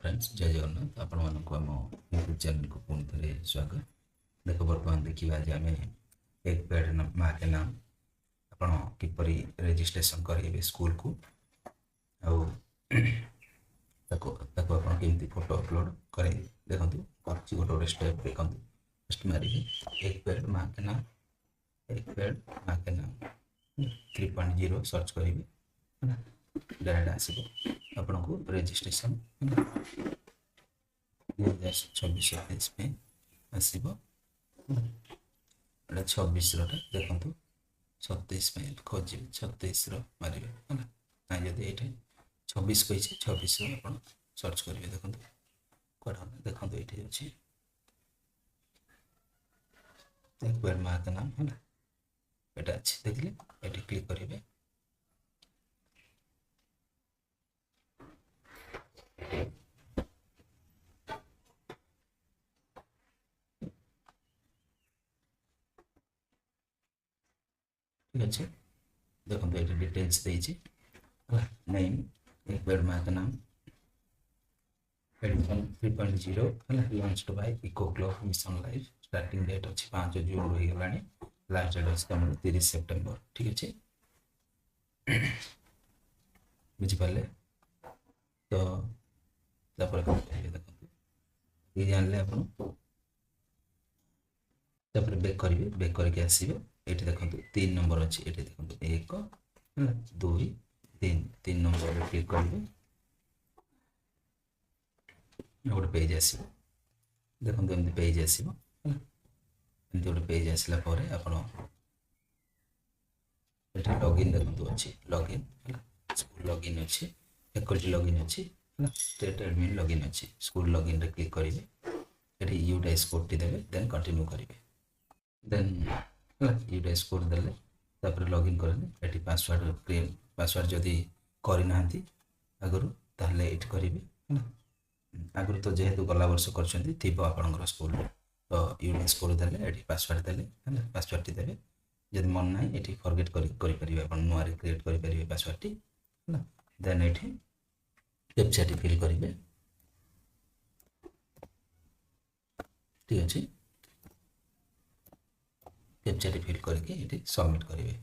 Friends जय जगन्नाथ आपण मानक आम यूट्यूब चैनल को पुणी थे स्वागत। देख बर्तमान देखिए आज आम एक पेड माँ के नाम आपण किपरि रजिस्ट्रेशन करेंगे स्कूल को आपड़ केमती फोटो अपलोड करें देखो गोटे गोटे स्टेप देखो फर्स्ट मारे एक पेड माँ के नाम एक पेड माँ के नाम 3.0 सर्च करेंगे डायरेक्ट आसो आपन को रजिस्ट्रेशन 2026 आसो 26 देखो 27 खोजे 36 मारे है ना जब ये 26 कही 26 आप सर्च करेंगे देखो कौन देखो ये अच्छे एक बार माँ का नाम है ना यहाँ अच्छे देखिए ये क्लिक करेंगे ठीक अच्छे देखो ये डिटेल्स देती नेम एक बार माँ का नाम एडिशन 3.0 है launched by eco club mission life starting date अच्छी 5 जून रही गला लास्ट डेट अच्छे तुम 30 सेप्टेम्बर ठीक अच्छे बुझिपारे तो देखो ये जानले आप बैक करेंगे बैक करके आसवे ये देखो 3 नंबर अच्छे ये देखो 1 2 3 नंबर क्लिक करेंगे गोटे पेज आसो देखो एमती पेज आसो एमती गोटे पेज आसला आप लॉगिन देखो अच्छे लॉगिन स्कूल लॉगिन अच्छे फैकल्टी लॉगिन अच्छे स्टेट एडमिन लॉगिन अच्छे स्कूल लॉगिन रे क्लिक करेंगे ये यू डैश कोड टी देवे देन कंटिन्यू करेंगे देन यू डैश कोड देले तापर लॉगिन करेंगे ये पासवर्ड क्रिएट पासवर्ड जदि करना आगु ताहले ये करेंगे आगु तो जेहेतु गला वर्ष कर स्कूल तो यू डैश कोड देले ये पासवर्ड देले है पासवर्ड टी देवे जब मन ना ये फरगेट कर नुआ क्रिएट करेंगे पासवर्ड टी है देन ये कैप्चा टी फिल करेंगे ठीक अच्छे कैप्चा टी फिल करके ये सबमिट करेंगे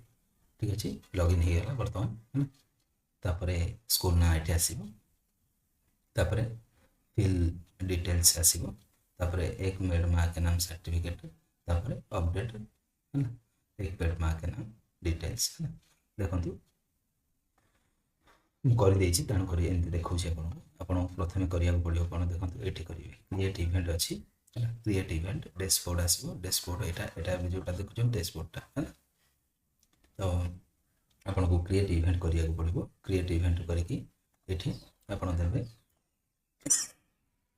ठीक अच्छे लॉगिन हो गला बर्तमान है तापर स्कूल ना ये आसो तापर फिल डिटेल्स आसो तापर एक मेड माँ के नाम सर्टिफिकेट तापर अपडेट है एक पेड माँ के नाम डिटेल्स है देखो करदे तेणुक एमती देखा आपको प्रथम करा पड़ो कौन देखो ये करेंगे क्रिएट इवेंट अच्छी क्रिएट इवेंट डैशबोर्ड आसो डैशबोर्ड यहाँ जोटा देखुन डैशबोर्डटा है तो आपन को क्रिएट इवेंट करा पड़ो क्रिएट इवेंट करके आप देवे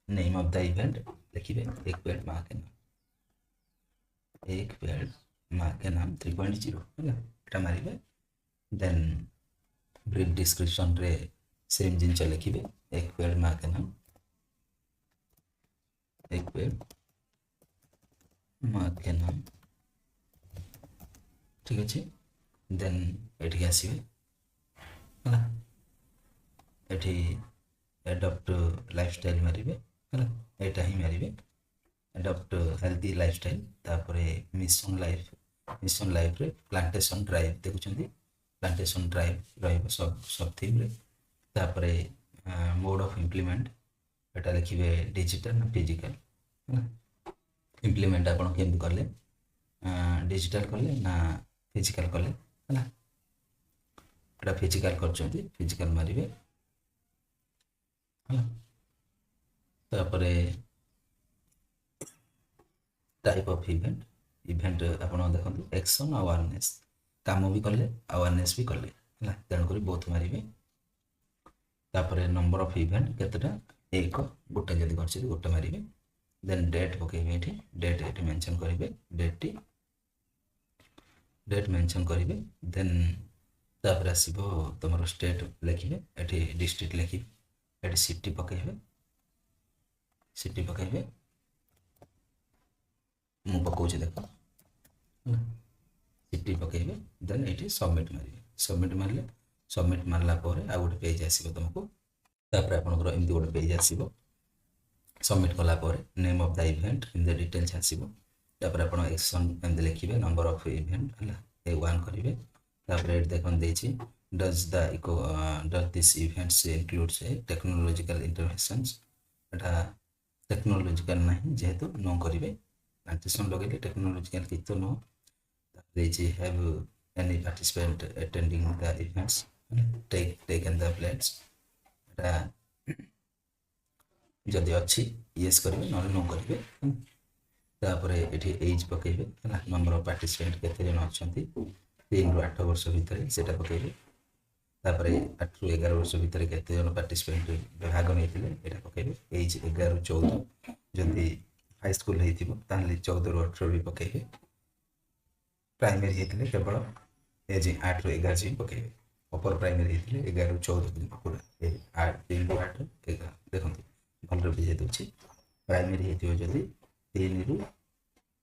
नेम ऑफ द इवेंट देखिए एक पेड माँ के नाम एक पेड माँ के नाम 3.0 है यहाँ मारे देन ब्रीफ डिस्क्रिप्शन रे सेम जिनस लिखे एक पेड माँ के नाम एक पेड माँ के नाम ठीक अच्छे देन ये आसवे ये एडप्ट लाइफस्टाइल मारे है यहाँ ही मारे एडप्ट हेल्दी लाइफस्टाइल तापर मिशन लाइफ रे प्लांटेशन ड्राइव देखुं प्लांटेशन ड्राइव सब थीम रे तापर मोड ऑफ इम्प्लीमेंट यहाँ लिखे डिजिटल ना फिजिकल इम्प्लीमेंट आप कले डिजिटल कले ना फिजिकल कले है यहाँ फिजिकल कर फिजिकल मारे तापर टाइप ऑफ इवेंट इवेंट आप देखो एक्शन अवेयरनेस काम भी कले अवेयरनेस भी कले है तेणुक बहुत मारे तापर नंबर ऑफ इवेंट केतटा एक गोटे जब कर गोटे मारे देन डेट पकेबे ये डेट ये मेंशन करेंगे डेट मेंशन करेंगे देन तापर आसो तुम स्टेट लिखे ये डिस्ट्रिक्ट लिखे ये सिटी पकेबे मु पकाऊँ देख सिटी पकेबे देन ये सबमिट मारे सबमिट मारला आ गोटे पेज आसो तुमको तापर आपंकर एमती गोटे पेज आसो सबमिट कला name of the event in the details आसो तापर आप एक्शन एमती लिखे नंबर ऑफ इवेंट है ए वन करेंगे तापर ये देखते देती does the eco does this events includes a technological interventions एटा टेक्नोलॉजिकल नहीं जेहेतु नो करेंगे ट्रांजिशन लगे टेक्नोलॉजिकल किसी तो no have any participant attending the events taken the plans एटा जदि अच्छी येस करेंगे ना नो करेंगे तापर ये एज पकेबे नंबर ऑफ पार्टिसिपेंट केते जन अच्छा 3 ରୁ 8 वर्ष भितर से पकेबे तापर 8 ରୁ 11 वर्ष भितर केते जन पार्टिसिपेंट भाग नहीं ये पकेबे एज 11 ରୁ 14 जदि हाई स्कूल होइथिबो ताहले 14 ରୁ 18 भी पकेबे प्राइमरी होते केवल एज 8 ରୁ 11 जी पकेबे अपर प्राइमरी होते 11 ରୁ 14 दिन पूरा 3 ରୁ 8 11 देखते भल बुझे दूसरी प्राइमरी होती जदि 3 ରୁ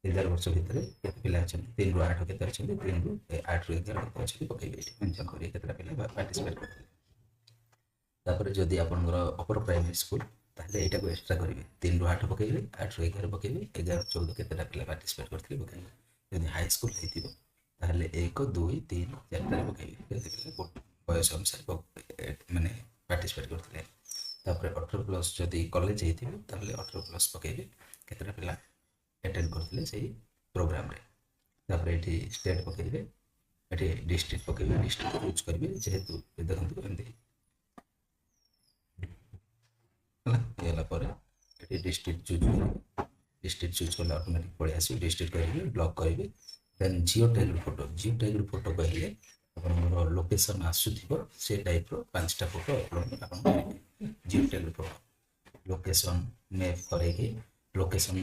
11 वर्ष भितर केते पिला अच्छा 3 ରୁ 8 केते अच्छा 3 ରୁ 8 ରୁ 11 केते अच्छा पकेबे मेंशन करिए केते पिला पार्टिसिपेट करते तापर जदि आपनकर अपर प्राइमरी स्कूल ताहले एटा को एक्स्ट्रा करेंगे 3 ରୁ 8 पकेबे 8 ରୁ 11 पकेबे 11 ରୁ 14 केते पिला पार्टिसिपेट करते पकेबे जदि हाई स्कूल होइथिबो ताहले 1 2 3 4 पकेबे केते पिला बयस अनुसार माने पार्टिसिपेट करते तापर 18 प्लस जदि कॉलेज होइथिबो ताहले 18 प्लस पकेबे केते पिला अटेंड करते से प्रोग्राम रे तापर ये स्टेट पकेबे ये डिस्ट्रिक्ट पकेबे डिस्ट्रिक्ट चूज करेंगे जेहेतु देखो एमती ये डिस्ट्रिक्ट चूज करेंगे डिस्ट्रिक्ट चूज कले ऑटोमेटिक पड़े आस डिस्ट्रिक्ट करेंगे ब्लॉक करेंगे देन जियो टैग फोटो कहले आप लोकेशन आसूब से टाइप रो 5टा फोटो अपलोड आप geo tag photo location map करेंगे लोकेशन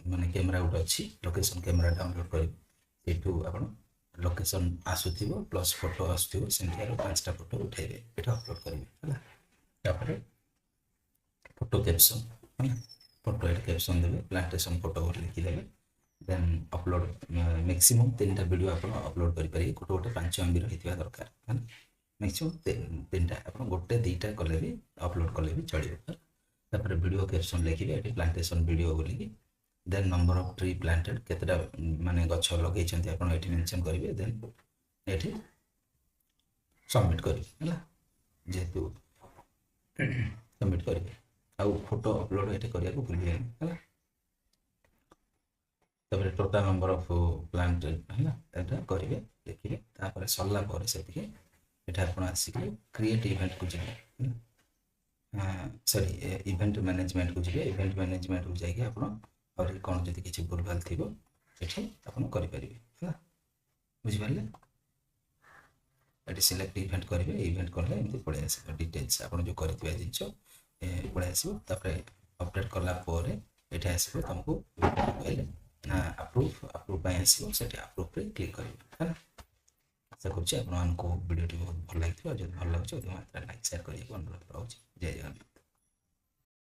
माने कैमरा गोटे अच्छी लोकेशन कैमरा डाउनलोड करेठू आप लोकेशन आसूब प्लस फोटो आसूब से 5टा फोटो उठेबे ये अपलोड करेंगे फोटो कैप्शन है फोटो ये कैप्शन देवे plantation photo लिखिदेवे then upload maximum 3टा video आप अपलोड करेंगे गोटे गोटे 5 MB रही दरकार है मैक्सिमम 3टा आप गोटे 2टा कले भी अपलोड कले भी चलो तापर वीडियो कैप्शन लिखे ये प्लांटेशन वीडियो बोलिकी then number of tree planted केतेटा माने गछ लगे आप मेंशन करेंगे देन ये सबमिट करेंगे है जेहेतु सबमिट करेंगे आउ फोटो अपलोड ये करने को भूल है तब टोटाल नंबर ऑफ प्लांट है करेंगे देखिए तापर सरला से आप आसिक क्रिएट इवेंट को जाए सॉरी इवेंट मैनेजमेंट को जाए इवेंट मैनेजमेंट को जाइए और कौन जब किसी भूल भाल थी ये आपरे बुझिपारे ये सिलेक्ट इवेंट करेंगे इवेंट कले एमती पड़े आस डिटेल्स आप जो करें जिन पड़े आसपर अपडेट कलापर ये आसो तुमको कहले ना अप्रूव आसो से अप्रूव क्लिक करेंगे है आशा करुँच आपको वीडियो बहुत भल लगे जब भल लगे लाइक शेयर करने अनुरोध रही जय जगन्नाथ।